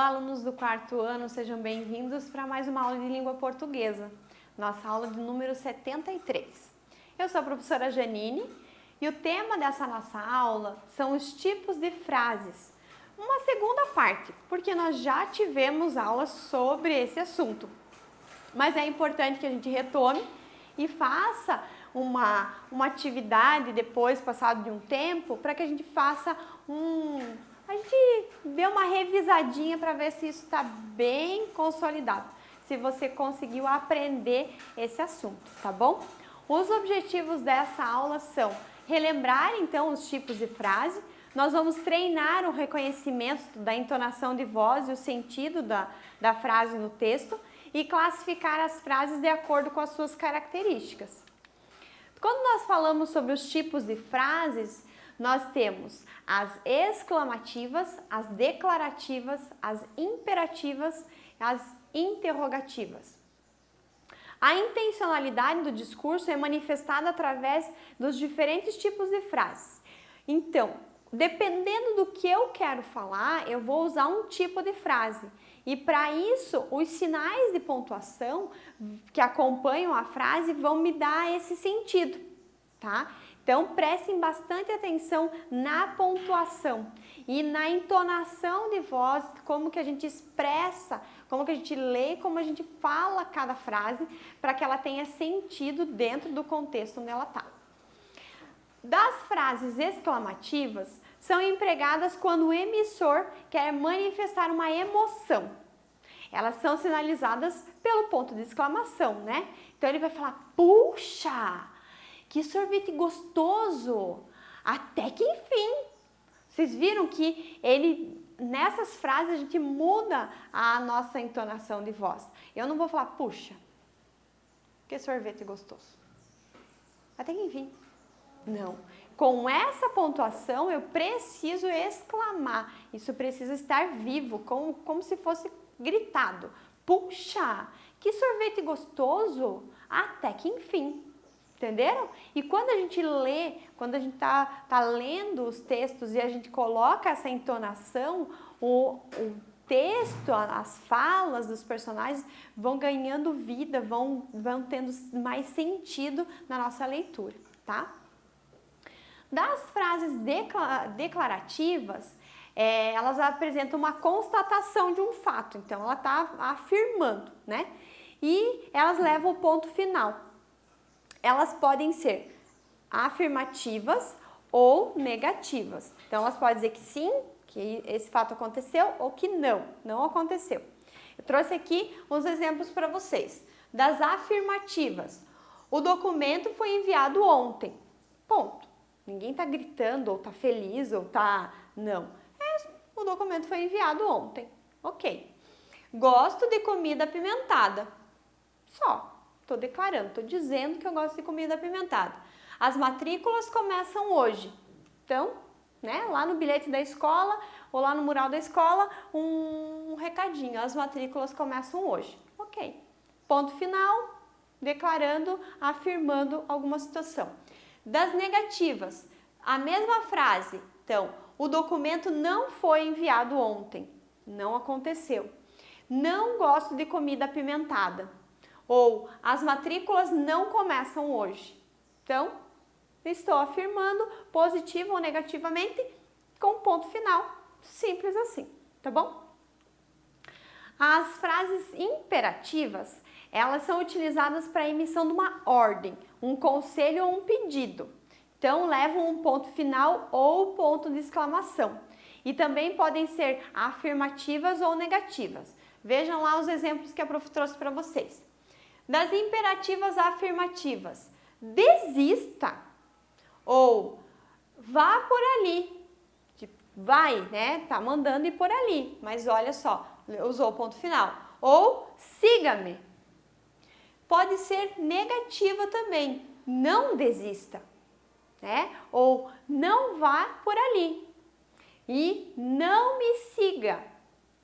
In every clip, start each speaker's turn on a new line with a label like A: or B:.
A: Olá, alunos do quarto ano, sejam bem-vindos para mais uma aula de língua portuguesa, nossa aula de número 73. Eu sou a professora Janine e o tema dessa nossa aula são os tipos de frases. Uma segunda parte, porque nós já tivemos aulas sobre esse assunto, mas é importante que a gente retome e faça uma atividade depois, passado de um tempo, para que a gente faça a gente dê uma revisadinha para ver se isso está bem consolidado, se você conseguiu aprender esse assunto, tá bom? Os objetivos dessa aula são relembrar então os tipos de frase, nós vamos treinar o reconhecimento da entonação de voz e o sentido da frase no texto e classificar as frases de acordo com as suas características. Quando nós falamos sobre os tipos de frases, nós temos as exclamativas, as declarativas, as imperativas e as interrogativas. A intencionalidade do discurso é manifestada através dos diferentes tipos de frases. Então, dependendo do que eu quero falar, eu vou usar um tipo de frase. E para isso, os sinais de pontuação que acompanham a frase vão me dar esse sentido, tá? Então, prestem bastante atenção na pontuação e na entonação de voz, como que a gente expressa, como que a gente lê, como a gente fala cada frase, para que ela tenha sentido dentro do contexto onde ela está. Das frases exclamativas, são empregadas quando o emissor quer manifestar uma emoção. Elas são sinalizadas pelo ponto de exclamação, né? Então, ele vai falar, puxa! Que sorvete gostoso! Até que enfim! Vocês viram que nessas frases a gente muda a nossa entonação de voz. Eu não vou falar, puxa, que sorvete gostoso. Até que enfim. Não. Com essa pontuação eu preciso exclamar. Isso precisa estar vivo, como se fosse gritado. Puxa, que sorvete gostoso! Até que enfim. Entenderam? E quando a gente lê, quando a gente tá lendo os textos e a gente coloca essa entonação, o texto, as falas dos personagens vão ganhando vida, vão tendo mais sentido na nossa leitura, tá? Das frases declarativas, elas apresentam uma constatação de um fato, então ela está afirmando, né? E elas levam ao ponto final. Elas podem ser afirmativas ou negativas. Então, elas podem dizer que sim, que esse fato aconteceu, ou que não aconteceu. Eu trouxe aqui uns exemplos para vocês. Das afirmativas, o documento foi enviado ontem. Ponto. Ninguém está gritando, ou está feliz, ou está... Não. O documento foi enviado ontem. Ok. Gosto de comida apimentada. Só. Estou declarando, estou dizendo que eu gosto de comida apimentada. As matrículas começam hoje. Então, né, lá no bilhete da escola ou lá no mural da escola, um recadinho. As matrículas começam hoje. Ok. Ponto final, declarando, afirmando alguma situação. Das negativas, a mesma frase. Então, o documento não foi enviado ontem. Não aconteceu. Não gosto de comida apimentada. Ou, as matrículas não começam hoje. Então, estou afirmando positivo ou negativamente com ponto final. Simples assim, tá bom? As frases imperativas, elas são utilizadas para a emissão de uma ordem, um conselho ou um pedido. Então, levam um ponto final ou ponto de exclamação. E também podem ser afirmativas ou negativas. Vejam lá os exemplos que a prof trouxe para vocês. Das imperativas afirmativas, desista ou vá por ali. Vai, né? Tá mandando ir por ali, mas olha só, usou o ponto final. Ou siga-me. Pode ser negativa também, não desista, né? Ou não vá por ali. E não me siga,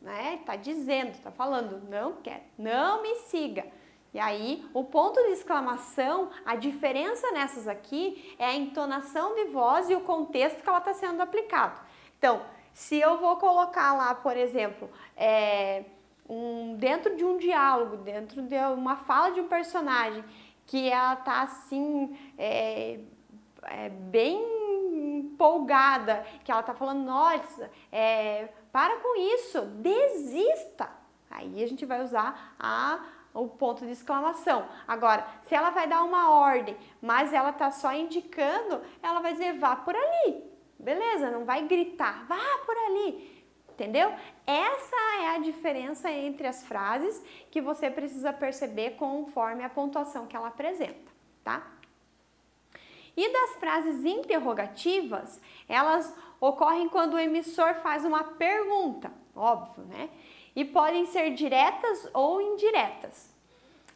A: né? Tá dizendo, tá falando, não quer, não me siga. E aí, o ponto de exclamação, a diferença nessas aqui é a entonação de voz e o contexto que ela está sendo aplicado. Então, se eu vou colocar lá, por exemplo, dentro de um diálogo, dentro de uma fala de um personagem, que ela tá assim, bem empolgada, que ela tá falando, nossa, para com isso, desista. Aí a gente vai usar o ponto de exclamação. Agora, se ela vai dar uma ordem, mas ela tá só indicando, ela vai dizer, vá por ali. Beleza, não vai gritar, vá por ali. Entendeu? Essa é a diferença entre as frases que você precisa perceber conforme a pontuação que ela apresenta, tá? E das frases interrogativas, elas ocorrem quando o emissor faz uma pergunta, óbvio, né? E podem ser diretas ou indiretas.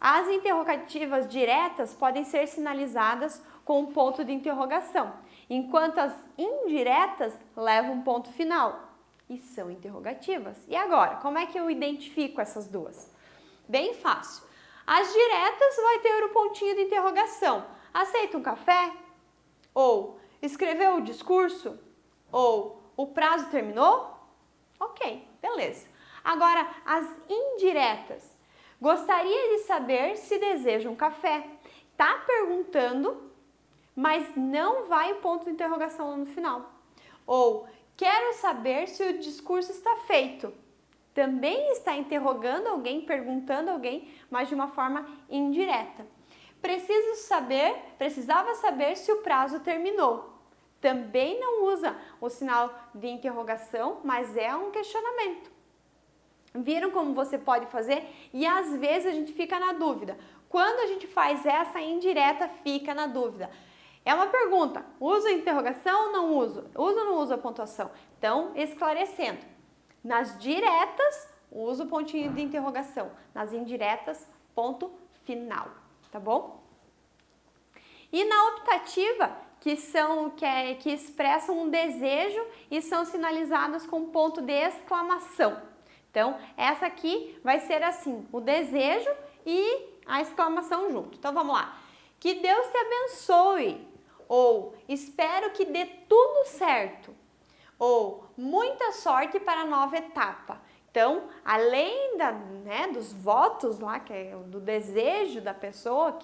A: As interrogativas diretas podem ser sinalizadas com um ponto de interrogação, enquanto as indiretas levam um ponto final e são interrogativas. E agora, como é que eu identifico essas duas? Bem fácil. As diretas vai ter o pontinho de interrogação. Aceita um café? Ou escreveu o discurso? Ou o prazo terminou? Ok, beleza. Agora, as indiretas. Gostaria de saber se deseja um café. Tá perguntando, mas não vai o ponto de interrogação lá no final. Ou quero saber se o discurso está feito. Também está interrogando alguém, perguntando alguém, mas de uma forma indireta. Precisava saber se o prazo terminou. Também não usa o sinal de interrogação, mas é um questionamento. Viram como você pode fazer? E às vezes a gente fica na dúvida. Quando a gente faz essa indireta, fica na dúvida. É uma pergunta, uso a interrogação ou não uso? Uso ou não uso a pontuação? Então, esclarecendo. Nas diretas, uso o pontinho de interrogação. Nas indiretas, ponto final, tá bom? E na optativa, que expressam um desejo e são sinalizadas com ponto de exclamação. Então, essa aqui vai ser assim, o desejo e a exclamação junto. Então, vamos lá. Que Deus te abençoe. Ou espero que dê tudo certo. Ou muita sorte para a nova etapa. Então, além dos votos lá, que é do desejo da pessoa,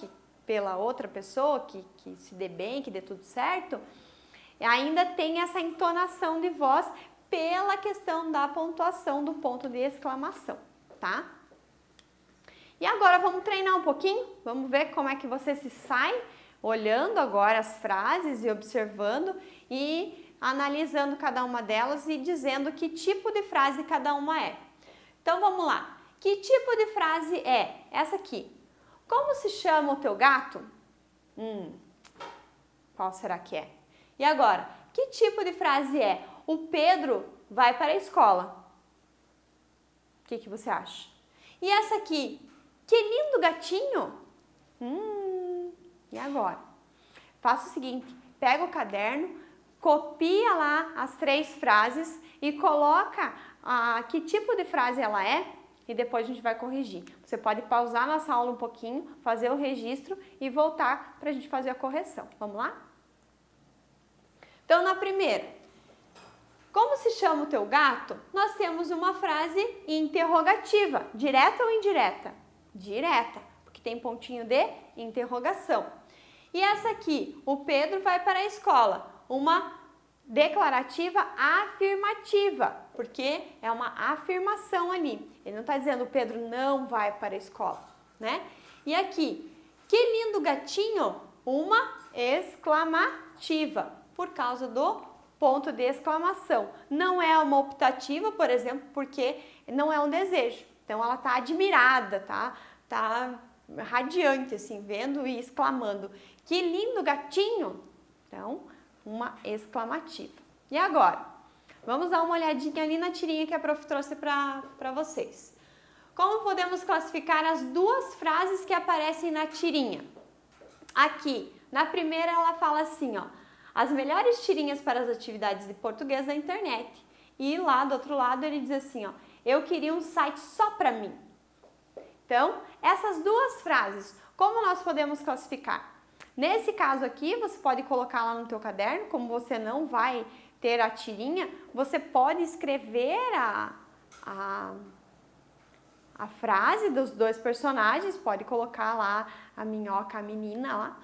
A: pela outra pessoa, que se dê bem, que dê tudo certo, ainda tem essa entonação de voz pela questão da pontuação do ponto de exclamação, tá? E agora vamos treinar um pouquinho, vamos ver como é que você se sai olhando agora as frases e observando e analisando cada uma delas e dizendo que tipo de frase cada uma é. Então vamos lá, que tipo de frase é essa aqui? Como se chama o teu gato? Qual será que é? E agora, que tipo de frase é? O Pedro vai para a escola. O que você acha? E essa aqui? Que lindo gatinho! E agora? Faça o seguinte, pega o caderno, copia lá as 3 frases e coloca que tipo de frase ela é e depois a gente vai corrigir. Você pode pausar nossa aula um pouquinho, fazer o registro e voltar para a gente fazer a correção. Vamos lá? Então, na primeira, como se chama o teu gato? Nós temos uma frase interrogativa, direta ou indireta? Direta, porque tem pontinho de interrogação. E essa aqui, o Pedro vai para a escola, uma declarativa afirmativa, porque é uma afirmação ali. Ele não está dizendo o Pedro não vai para a escola, né? E aqui, que lindo gatinho, uma exclamativa, por causa do ponto de exclamação. Não é uma optativa, por exemplo, porque não é um desejo. Então ela está admirada, tá radiante assim, vendo e exclamando. Que lindo gatinho! Então, uma exclamativa. E agora, vamos dar uma olhadinha ali na tirinha que a prof trouxe para vocês. Como podemos classificar as 2 frases que aparecem na tirinha? Aqui, na primeira ela fala assim, ó, as melhores tirinhas para as atividades de português na internet. E lá do outro lado ele diz assim, ó, eu queria um site só para mim. Então, essas 2 frases, como nós podemos classificar? Nesse caso aqui, você pode colocar lá no teu caderno, como você não vai ter a tirinha, você pode escrever a frase dos dois personagens, pode colocar lá a minhoca, a menina lá,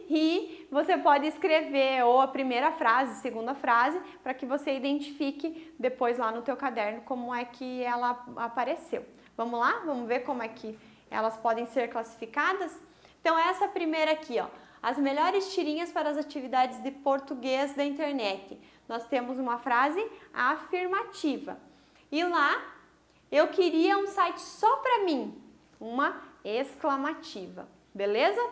A: e você pode escrever ou a primeira frase, a segunda frase, para que você identifique depois lá no teu caderno como é que ela apareceu. Vamos lá? Vamos ver como é que elas podem ser classificadas? Então essa primeira aqui, ó, as melhores tirinhas para as atividades de português da internet. Nós temos uma frase afirmativa. E lá, eu queria um site só para mim, uma exclamativa, beleza?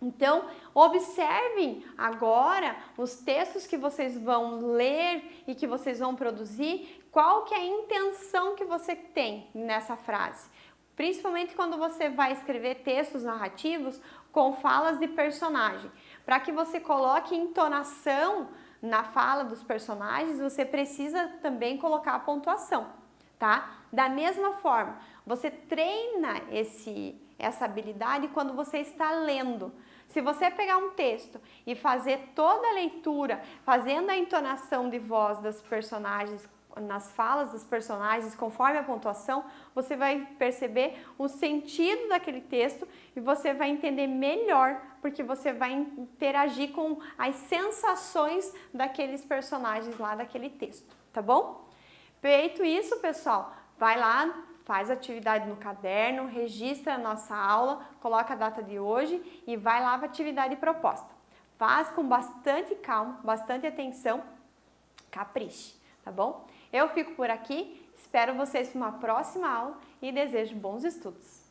A: Então, observem agora os textos que vocês vão ler e que vocês vão produzir, qual que é a intenção que você tem nessa frase. Principalmente quando você vai escrever textos narrativos com falas de personagem. Para que você coloque entonação na fala dos personagens, você precisa também colocar a pontuação, tá? Da mesma forma, você treina essa habilidade quando você está lendo. Se você pegar um texto e fazer toda a leitura, fazendo a entonação de voz dos personagens, nas falas dos personagens, conforme a pontuação, você vai perceber o sentido daquele texto e você vai entender melhor, porque você vai interagir com as sensações daqueles personagens lá daquele texto, tá bom? Feito isso, pessoal, vai lá, faz a atividade no caderno, registra a nossa aula, coloca a data de hoje e vai lá para a atividade proposta. Faz com bastante calma, bastante atenção, capriche, tá bom? Eu fico por aqui, espero vocês para uma próxima aula e desejo bons estudos!